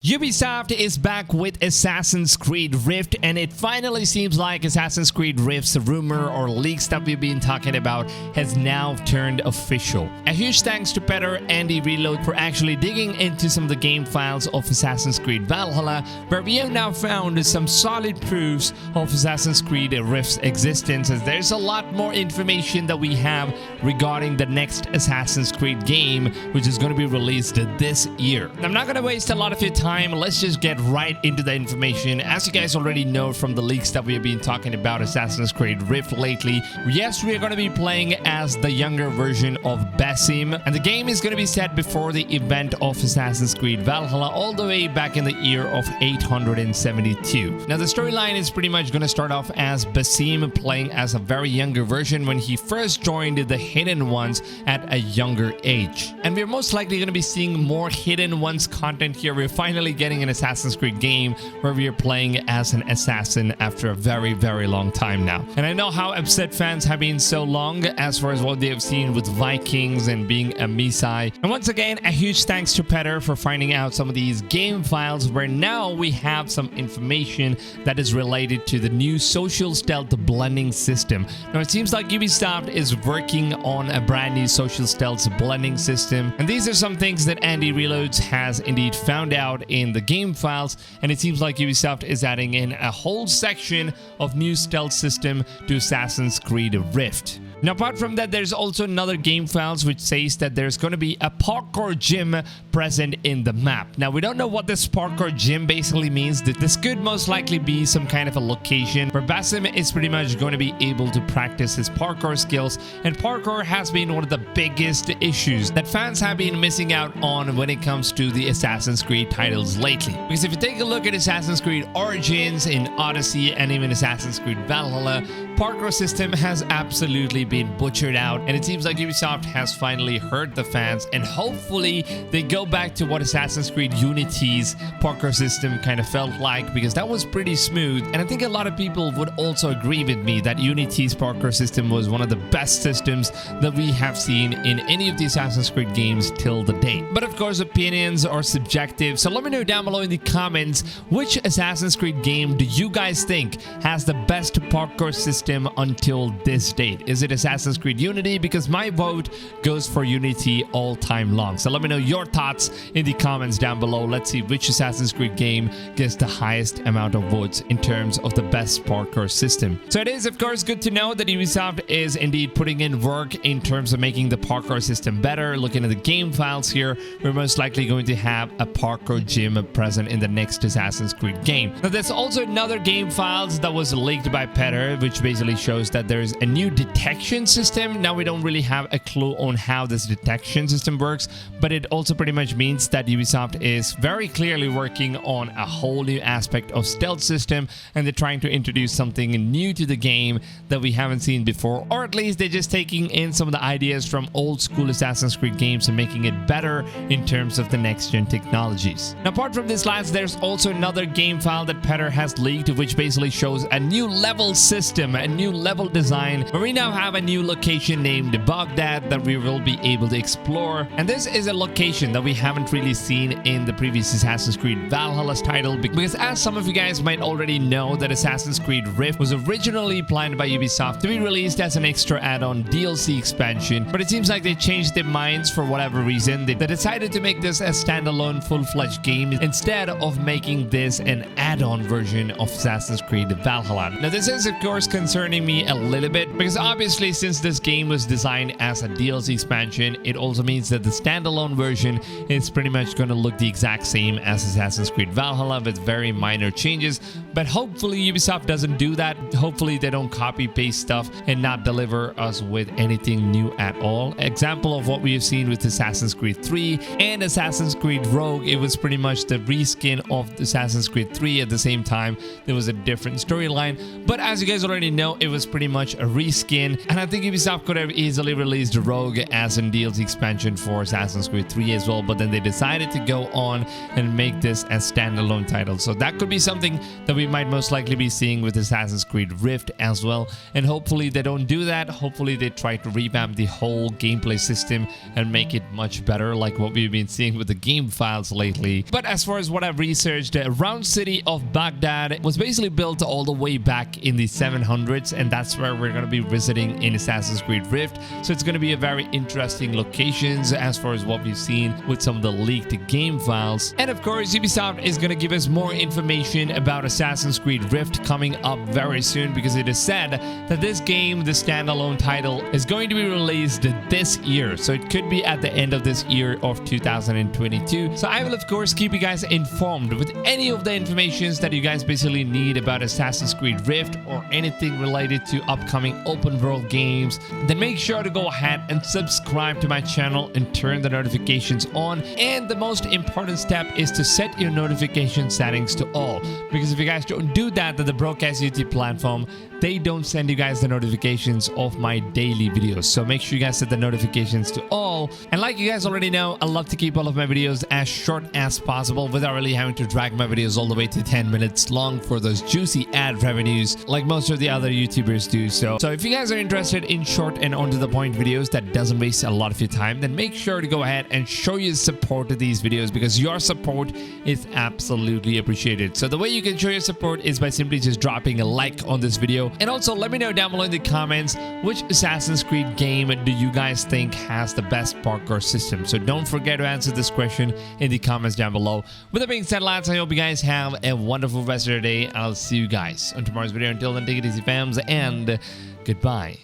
Ubisoft is back with Assassin's Creed Rift, and it finally seems like Assassin's Creed Rift's rumor or leaks that we've been talking about has now turned official. A huge thanks to Peder and Reload for actually digging into some of the game files of Assassin's Creed Valhalla, where we have now found some solid proofs of Assassin's Creed Rift's existence, as there's a lot more information that we have regarding the next Assassin's Creed game, which is going to be released this year. I'm not going to waste a lot of your time. Let's just get right into the information. As you guys already know from the leaks that we have been talking about Assassin's Creed Rift lately, yes, we are going to be playing as the younger version of Basim, and the game is going to be set before the event of Assassin's Creed Valhalla, all the way back in the year of 872. Now, the storyline is pretty much going to start off as Basim playing as a very younger version when he first joined the Hidden Ones at a younger age. And we're most likely going to be seeing more Hidden Ones content here. We're finally getting an Assassin's Creed game where we are playing as an assassin after a very long time now. And I know how upset fans have been so long as far as what they have seen with Vikings and being a Misai. And once again, a huge thanks to Peder for finding out some of these game files, where now we have some information that is related to the new social stealth blending system. Now, it seems like Ubisoft is working on a brand new social stealth blending system, and these are some things that Andy Reloads has indeed found out in the game files, and it seems like Ubisoft is adding in a whole section of new stealth system to Assassin's Creed Rift. Now, apart from that, there's also another game files which says that there's going to be a parkour gym present in the map. Now, we don't know what this parkour gym basically means. This could most likely be some kind of a location where Basim is pretty much going to be able to practice his parkour skills, and parkour has been one of the biggest issues that fans have been missing out on when it comes to the Assassin's Creed titles lately. Because if you take a look at Assassin's Creed Origins, in Odyssey, and even Assassin's Creed Valhalla, parkour system has absolutely been butchered out, and it seems like Ubisoft has finally heard the fans, and hopefully they go back to what Assassin's Creed Unity's parkour system kind of felt like, because that was pretty smooth. And I think a lot of people would also agree with me that Unity's parkour system was one of the best systems that we have seen in any of the Assassin's Creed games till the date. But of course, opinions are subjective, so let me know down below in the comments, which Assassin's Creed game do you guys think has the best parkour system until this date? Is it Assassin's Creed Unity? Because my vote goes for Unity all time long. So let me know your thoughts in the comments down below. Let's see which Assassin's Creed game gets the highest amount of votes in terms of the best parkour system. So it is, of course, good to know that Ubisoft is indeed putting in work in terms of making the parkour system better. Looking at the game files here, we're most likely going to have a parkour gym present in the next Assassin's Creed game. Now, there's also another game files that was leaked by Peder, which basically shows that there's a new detection system. Now, we don't really have a clue on how this detection system works, but it also pretty much means that Ubisoft is very clearly working on a whole new aspect of stealth system, and they're trying to introduce something new to the game that we haven't seen before, or at least they're just taking in some of the ideas from old school Assassin's Creed games and making it better in terms of the next gen technologies. Now, apart from this, lads, there's also another game file that Peder has leaked, which basically shows a new level system, a new level design, where we now have a new location named Baghdad that we will be able to explore. And this is a location that we haven't really seen in the previous Assassin's Creed Valhalla's title, because as some of you guys might already know, that Assassin's Creed Rift was originally planned by Ubisoft to be released as an extra add-on DLC expansion, but it seems like they changed their minds for whatever reason. They decided to make this a standalone full-fledged game instead of making this an add-on version of Assassin's Creed Valhalla. Now, this is of course concerning me a little bit, because obviously since this game was designed as a DLC expansion, it also means that the standalone version is pretty much going to look the exact same as Assassin's Creed Valhalla with very minor changes. But hopefully Ubisoft doesn't do that. Hopefully they don't copy paste stuff and not deliver us with anything new at all. Example of what we have seen with Assassin's Creed 3 and Assassin's Creed Rogue, it was pretty much the reskin of Assassin's Creed 3. At the same time, there was a different storyline. But as you guys already know it was pretty much a reskin, and I think Ubisoft could have easily released Rogue as a DLC expansion for Assassin's Creed 3 as well, but then they decided to go on and make this a standalone title. So that could be something that we might most likely be seeing with Assassin's Creed Rift as well, and hopefully they don't do that. Hopefully they try to revamp the whole gameplay system and make it much better, like what we've been seeing with the game files lately. But as far as what I've researched, the round city of Baghdad was basically built all the way back in the 700s, and that's where we're going to be visiting in Assassin's Creed Rift. So it's going to be a very interesting locations as far as what we've seen with some of the leaked game files. And of course, Ubisoft is going to give us more information about Assassin's Creed Rift coming up very soon, because it is said that this game, the standalone title, is going to be released this year. So it could be at the end of this year of 2022. So I will of course keep you guys informed with any of the informations that you guys basically need about Assassin's Creed Rift or anything related to upcoming open world games. Then make sure to go ahead and subscribe to my channel and turn the notifications on. And the most important step is to set your notification settings to all, because if you guys don't do that, then the broadcast YouTube platform, they don't send you guys the notifications of my daily videos. So make sure you guys set the notifications to all. And like you guys already know, I love to keep all of my videos as short as possible without really having to drag my videos all the way to 10 minutes long for those juicy ad revenues like most of the other YouTubers do. So if you guys are interested in short and on to the point videos that doesn't waste a lot of your time, then make sure to go ahead and show your support to these videos, because your support is absolutely appreciated. So the way you can show your support is by simply just dropping a like on this video. And also let me know down below in the comments, which Assassin's Creed game do you guys think has the best parkour system? So don't forget to answer this question in the comments down below. With that being said, lads, I hope you guys have a wonderful rest of your day. I'll see you guys on tomorrow's video. Until then, take it easy, fams, and goodbye.